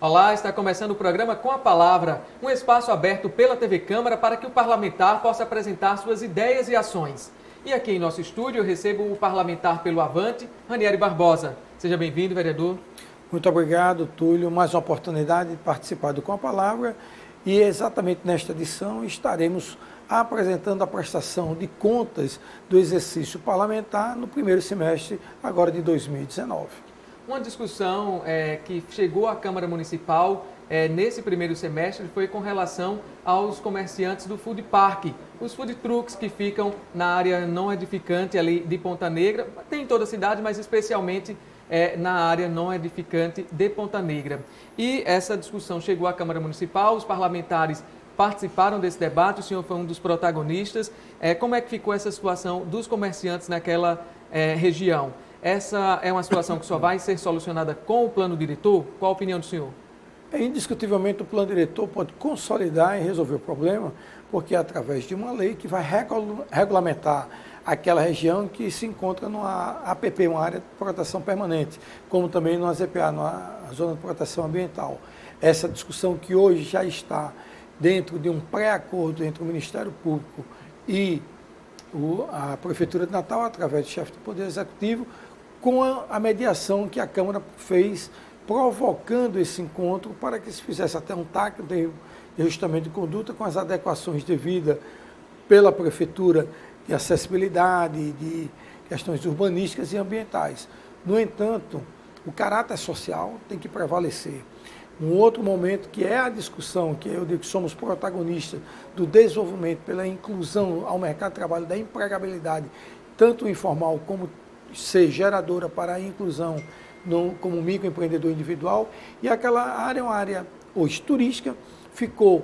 Olá, está começando o programa Com a Palavra, um espaço aberto pela TV Câmara para que o parlamentar possa apresentar suas ideias e ações. E aqui em nosso estúdio eu recebo o parlamentar pelo Avante, Ranieri Barbosa. Seja bem-vindo, vereador. Muito obrigado, Túlio. Mais uma oportunidade de participar do Com a Palavra. E exatamente nesta edição estaremos apresentando a prestação de contas do exercício parlamentar no primeiro semestre agora de 2019. Uma discussão que chegou à Câmara Municipal nesse primeiro semestre foi com relação aos comerciantes do food park, os food trucks que ficam na área não edificante ali de Ponta Negra, tem em toda a cidade, mas especialmente na área não edificante de Ponta Negra. E essa discussão chegou à Câmara Municipal, os parlamentares participaram desse debate, o senhor foi um dos protagonistas. Como é que ficou essa situação dos comerciantes naquela região? Essa é uma situação que só vai ser solucionada com o plano diretor? Qual a opinião do senhor? Indiscutivelmente o plano diretor pode consolidar e resolver o problema, porque é através de uma lei que vai regulamentar aquela região que se encontra numa APP, uma área de proteção permanente, como também no ZPA, na Zona de Proteção Ambiental. Essa discussão que hoje já está dentro de um pré-acordo entre o Ministério Público e a Prefeitura de Natal, através do chefe do Poder Executivo, com a mediação que a Câmara fez, provocando esse encontro para que se fizesse até um TAC, de ajustamento de conduta, com as adequações devidas pela Prefeitura de acessibilidade, de questões urbanísticas e ambientais. No entanto, o caráter social tem que prevalecer. Um outro momento que é a discussão, que eu digo que somos protagonistas do desenvolvimento pela inclusão ao mercado de trabalho da empregabilidade, tanto informal como ser geradora para a inclusão como microempreendedor individual. E aquela área é uma área hoje turística, ficou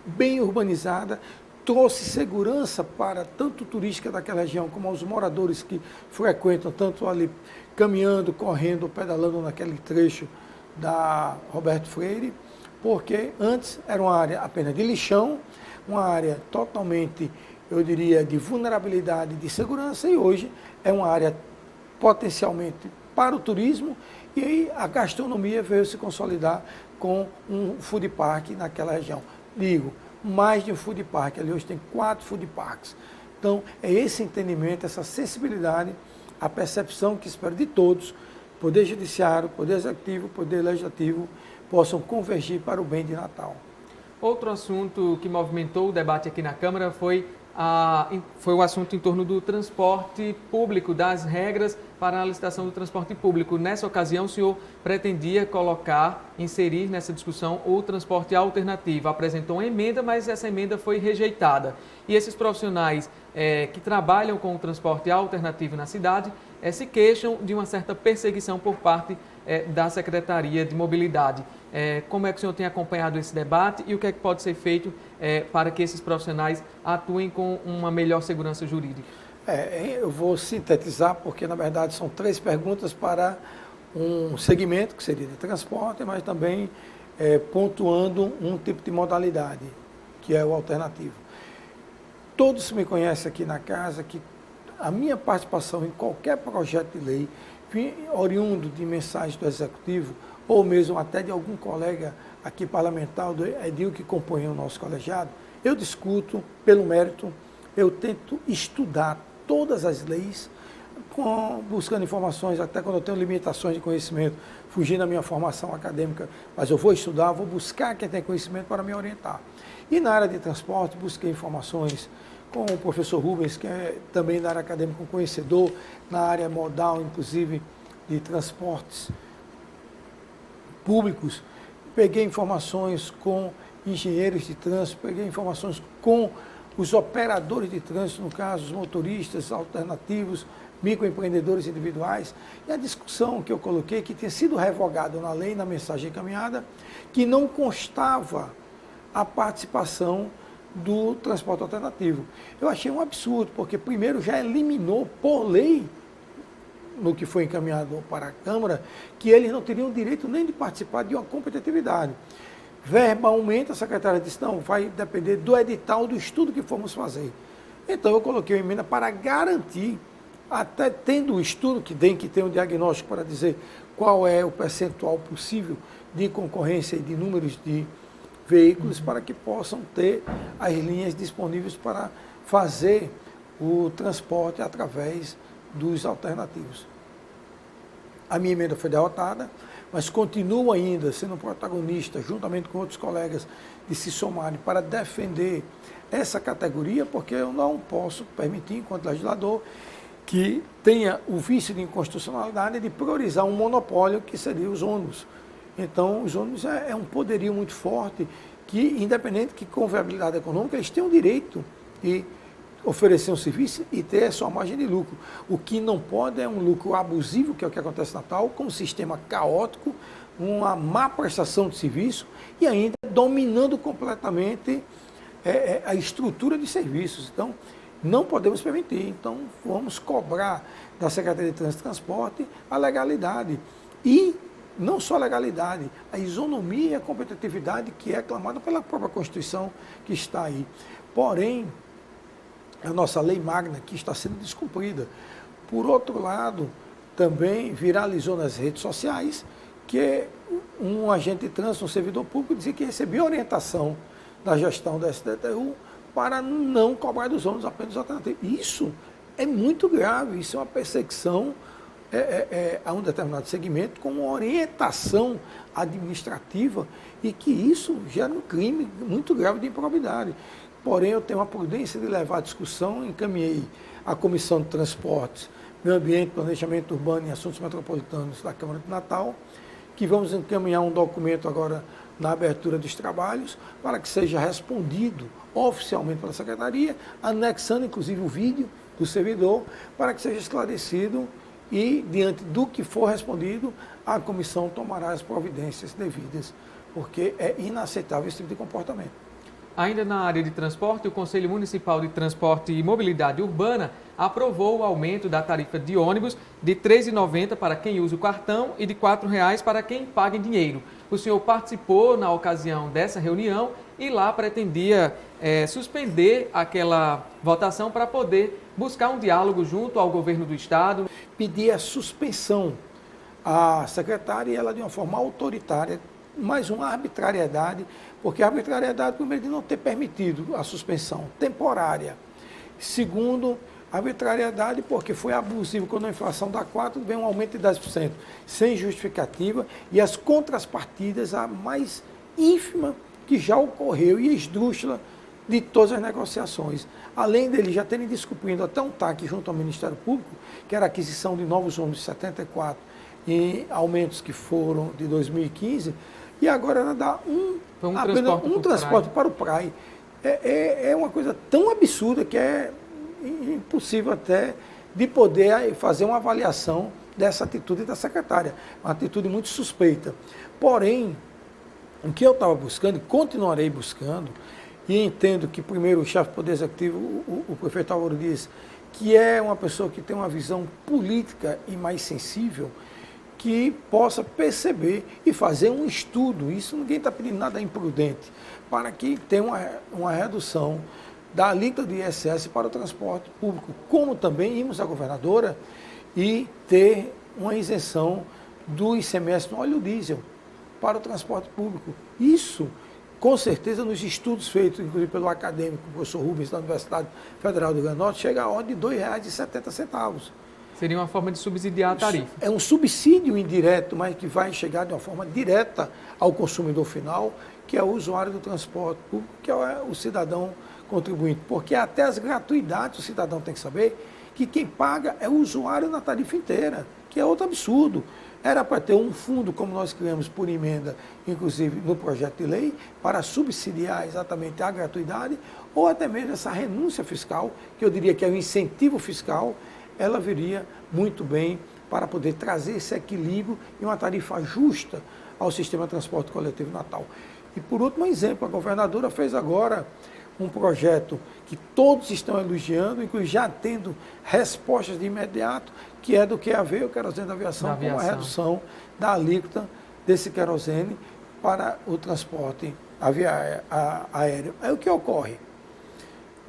bem urbanizada, trouxe segurança para tanto turística daquela região como aos moradores que frequentam, tanto ali caminhando, correndo, pedalando naquele trecho da Roberto Freire, porque antes era uma área apenas de lixão, uma área totalmente, eu diria, de vulnerabilidade de segurança, e hoje é uma área potencialmente para o turismo, e aí a gastronomia veio se consolidar com um food park naquela região. Digo, mais de um food park, ali hoje tem 4 food parks. Então, é esse entendimento, essa sensibilidade, a percepção que espero de todos, Poder Judiciário, Poder Executivo, Poder Legislativo, possam convergir para o bem de Natal. Outro assunto que movimentou o debate aqui na Câmara foi o assunto em torno do transporte público, das regras para a licitação do transporte público. Nessa ocasião, o senhor pretendia inserir nessa discussão o transporte alternativo. Apresentou uma emenda, mas essa emenda foi rejeitada. E esses profissionais que trabalham com o transporte alternativo na cidade se queixam de uma certa perseguição por parte da Secretaria de Mobilidade. Como é que o senhor tem acompanhado esse debate e o que é que pode ser feito para que esses profissionais atuem com uma melhor segurança jurídica? Eu vou sintetizar, porque na verdade são 3 perguntas para um segmento, que seria de transporte, mas também pontuando um tipo de modalidade, que é o alternativo. Todos me conhecem aqui na casa que a minha participação em qualquer projeto de lei, oriundo de mensagem do Executivo, ou mesmo até de algum colega aqui parlamentar, do Edil, que compõe o nosso colegiado, eu discuto pelo mérito, eu tento estudar todas as leis, buscando informações, até quando eu tenho limitações de conhecimento, fugindo da minha formação acadêmica, mas eu vou estudar, vou buscar quem tem conhecimento para me orientar. E na área de transporte, busquei informações com o professor Rubens, que é também da área acadêmica, um conhecedor na área modal, inclusive de transportes públicos. Peguei informações com engenheiros de trânsito, peguei informações com os operadores de trânsito, no caso, os motoristas alternativos, microempreendedores individuais, e a discussão que eu coloquei, que tinha sido revogada na lei, na mensagem encaminhada, que não constava a participação do transporte alternativo. Eu achei um absurdo, porque primeiro já eliminou por lei, no que foi encaminhado para a Câmara, que eles não teriam direito nem de participar de uma competitividade. Verbalmente, a secretária disse, não, vai depender do edital, do estudo que formos fazer. Então, eu coloquei uma emenda para garantir, até tendo o estudo que tem um diagnóstico para dizer qual é o percentual possível de concorrência e de números de veículos para que possam ter as linhas disponíveis para fazer o transporte através dos alternativos. A minha emenda foi derrotada, mas continuo ainda sendo protagonista, juntamente com outros colegas, de se somarem para defender essa categoria, porque eu não posso permitir, enquanto legislador, que tenha o vício de inconstitucionalidade de priorizar um monopólio que seria os ônibus. Então, os ônibus é um poderio muito forte que, independente que com viabilidade econômica, eles têm o direito de oferecer um serviço e ter a sua margem de lucro. O que não pode é um lucro abusivo, que é o que acontece no Natal, com um sistema caótico, uma má prestação de serviço e ainda dominando completamente a estrutura de serviços. Então, não podemos permitir. Então, vamos cobrar da Secretaria de Trânsito e Transporte a legalidade. E não só a legalidade, a isonomia e a competitividade que é clamada pela própria Constituição que está aí. Porém, a nossa lei magna que está sendo descumprida. Por outro lado, também viralizou nas redes sociais que um agente de trânsito, um servidor público, dizia que recebia orientação da gestão da STTU para não cobrar dos ônibus apenas alternativos. Isso é muito grave, isso é uma perseguição a um determinado segmento com uma orientação administrativa e que isso gera um crime muito grave de improbidade. Porém, eu tenho a prudência de levar a discussão, encaminhei à Comissão de Transportes, Meio Ambiente, Planejamento Urbano e Assuntos Metropolitanos da Câmara de Natal, que vamos encaminhar um documento agora na abertura dos trabalhos, para que seja respondido oficialmente pela Secretaria, anexando inclusive o vídeo do servidor, para que seja esclarecido e, diante do que for respondido, a comissão tomará as providências devidas, porque é inaceitável esse tipo de comportamento. Ainda na área de transporte, o Conselho Municipal de Transporte e Mobilidade Urbana aprovou o aumento da tarifa de ônibus de R$ 3,90 para quem usa o cartão e de R$ 4,00 para quem paga em dinheiro. O senhor participou na ocasião dessa reunião e lá pretendia suspender aquela votação para poder buscar um diálogo junto ao governo do Estado. Pedir a suspensão à secretária e ela de uma forma autoritária, mais uma arbitrariedade, porque a arbitrariedade, primeiro, de não ter permitido a suspensão temporária. Segundo, arbitrariedade porque foi abusivo quando a inflação dá 4%, vem um aumento de 10%, sem justificativa, e as contrapartidas, a mais ínfima que já ocorreu e esdrúxula de todas as negociações. Além deles já terem descumprido até um TAC junto ao Ministério Público, que era a aquisição de novos ônibus de 74 e aumentos que foram de 2015, e agora ela dá apenas um transporte para o PRAE. É uma coisa tão absurda que é impossível até de poder fazer uma avaliação dessa atitude da secretária. Uma atitude muito suspeita. Porém, o que eu estava buscando e continuarei buscando, e entendo que primeiro o chefe do Poder Executivo, o prefeito Álvaro Dias, que é uma pessoa que tem uma visão política e mais sensível, que possa perceber e fazer um estudo, isso ninguém está pedindo nada imprudente, para que tenha uma redução da alíquota do ISS para o transporte público, como também irmos à governadora e ter uma isenção do ICMS no óleo diesel para o transporte público. Isso, com certeza, nos estudos feitos, inclusive pelo acadêmico, o professor Rubens, da Universidade Federal do Rio Grande do Norte, chega a ordem de R$ 2,70. Seria uma forma de subsidiar a tarifa. É um subsídio indireto, mas que vai chegar de uma forma direta ao consumidor final, que é o usuário do transporte público, que é o cidadão contribuinte. Porque até as gratuidades o cidadão tem que saber que quem paga é o usuário na tarifa inteira, que é outro absurdo. Era para ter um fundo, como nós criamos por emenda, inclusive no projeto de lei, para subsidiar exatamente a gratuidade, ou até mesmo essa renúncia fiscal, que eu diria que é um incentivo fiscal, ela viria muito bem para poder trazer esse equilíbrio e uma tarifa justa ao sistema de transporte coletivo Natal. E por último exemplo, a governadora fez agora um projeto que todos estão elogiando, inclusive já tendo respostas de imediato, que é do QAV, o querosene da aviação, com a redução da alíquota desse querosene para o transporte aéreo. Aí o que ocorre?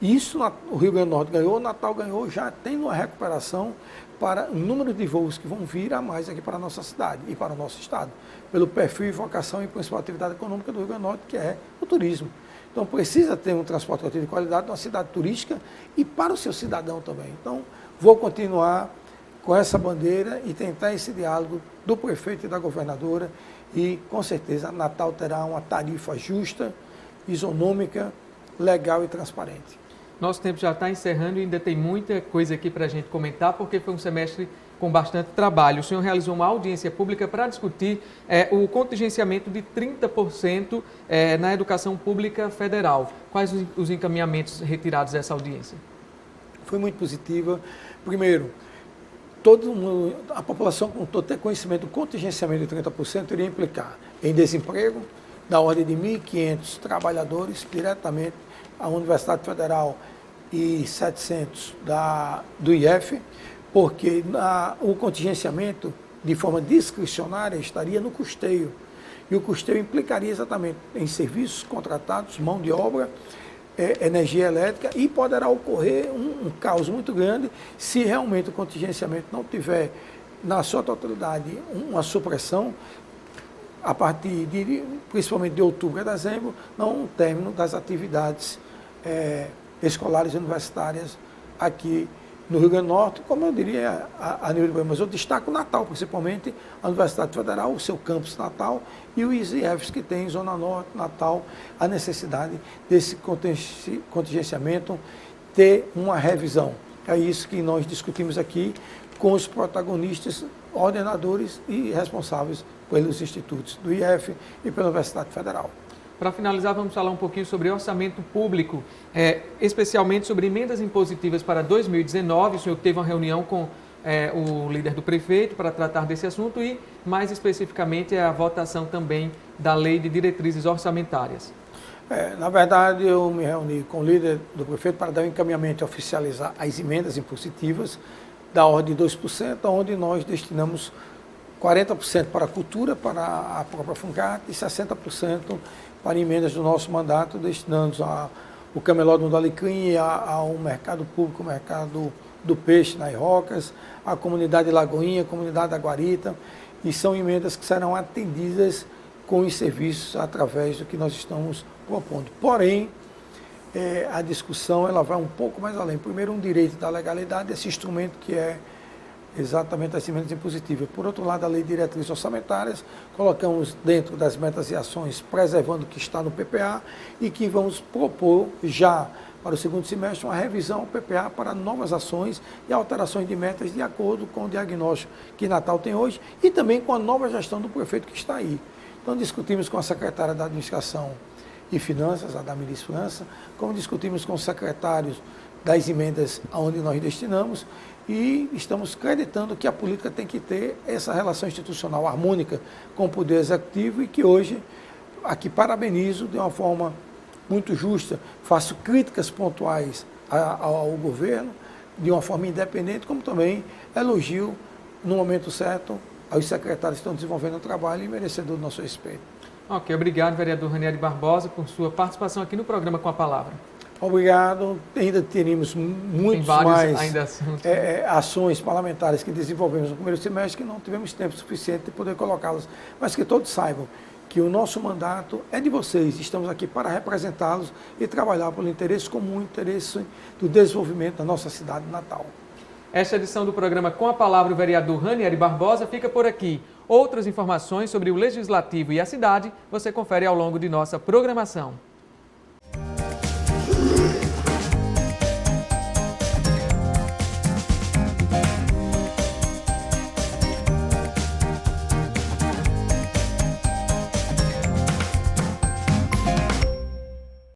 Isso o Rio Grande do Norte ganhou, o Natal ganhou, já tem uma recuperação para o número de voos que vão vir a mais aqui para a nossa cidade e para o nosso estado, pelo perfil e vocação e principal atividade econômica do Rio Grande do Norte, que é o turismo. Então precisa ter um transporte coletivo de qualidade numa cidade turística e para o seu cidadão também. Então vou continuar com essa bandeira e tentar esse diálogo do prefeito e da governadora e com certeza Natal terá uma tarifa justa, isonômica, legal e transparente. Nosso tempo já está encerrando e ainda tem muita coisa aqui para a gente comentar, porque foi um semestre com bastante trabalho. O senhor realizou uma audiência pública para discutir o contingenciamento de 30% na educação pública federal. Quais os encaminhamentos retirados dessa audiência? Foi muito positiva. Primeiro, a população com todo ter conhecimento do contingenciamento de 30% iria implicar em desemprego, da ordem de 1.500 trabalhadores diretamente à Universidade Federal e 700 do IF, porque o contingenciamento, de forma discricionária, estaria no custeio. E o custeio implicaria exatamente em serviços contratados, mão de obra, energia elétrica, e poderá ocorrer um caos muito grande se realmente o contingenciamento não tiver, na sua totalidade, uma supressão, a partir principalmente de outubro a dezembro, não um término das atividades escolares e universitárias aqui no Rio Grande do Norte, como eu diria a nível do Brasil. Mas eu destaco o Natal, principalmente a Universidade Federal, o seu campus Natal e os IFs que tem em Zona Norte, Natal, a necessidade desse contingenciamento ter uma revisão. É isso que nós discutimos aqui com os protagonistas, ordenadores e responsáveis pelos institutos do IF e pela Universidade Federal. Para finalizar, vamos falar um pouquinho sobre orçamento público, especialmente sobre emendas impositivas para 2019. O senhor teve uma reunião com o líder do prefeito para tratar desse assunto e, mais especificamente, a votação também da lei de diretrizes orçamentárias. Na verdade, eu me reuni com o líder do prefeito para dar um encaminhamento e oficializar as emendas impositivas da ordem de 2%, onde nós destinamos 40% para a cultura, para a própria FUNCAT, e 60% para emendas do nosso mandato, destinando ao camelódromo do Alecrim, ao mercado público, o mercado do peixe nas Rocas, a comunidade Lagoinha, a comunidade da Guarita, e são emendas que serão atendidas com os serviços através do que nós estamos propondo. Porém, a discussão ela vai um pouco mais além. Primeiro, um direito da legalidade, esse instrumento que é exatamente as emendas impositivas. Por outro lado, a lei de diretrizes orçamentárias, colocamos dentro das metas e ações, preservando o que está no PPA e que vamos propor já para o segundo semestre uma revisão ao PPA para novas ações e alterações de metas de acordo com o diagnóstico que Natal tem hoje e também com a nova gestão do prefeito que está aí. Então, discutimos com a secretária da Administração e Finanças, a Damiris França, como discutimos com os secretários das emendas aonde nós destinamos e estamos acreditando que a política tem que ter essa relação institucional harmônica com o Poder Executivo e que hoje, aqui parabenizo de uma forma muito justa, faço críticas pontuais ao governo de uma forma independente, como também elogio no momento certo aos secretários que estão desenvolvendo o trabalho e merecedor do nosso respeito. Ok, obrigado, vereador Ranieri Barbosa, por sua participação aqui no programa Com a Palavra. Obrigado. Ainda teríamos muitos mais ações parlamentares que desenvolvemos no primeiro semestre que não tivemos tempo suficiente de poder colocá-las, mas que todos saibam que o nosso mandato é de vocês. Estamos aqui para representá-los e trabalhar pelo interesse comum, interesse do desenvolvimento da nossa cidade natal. Esta edição do programa Com a Palavra, o vereador Ranieri Barbosa fica por aqui. Outras informações sobre o Legislativo e a cidade você confere ao longo de nossa programação.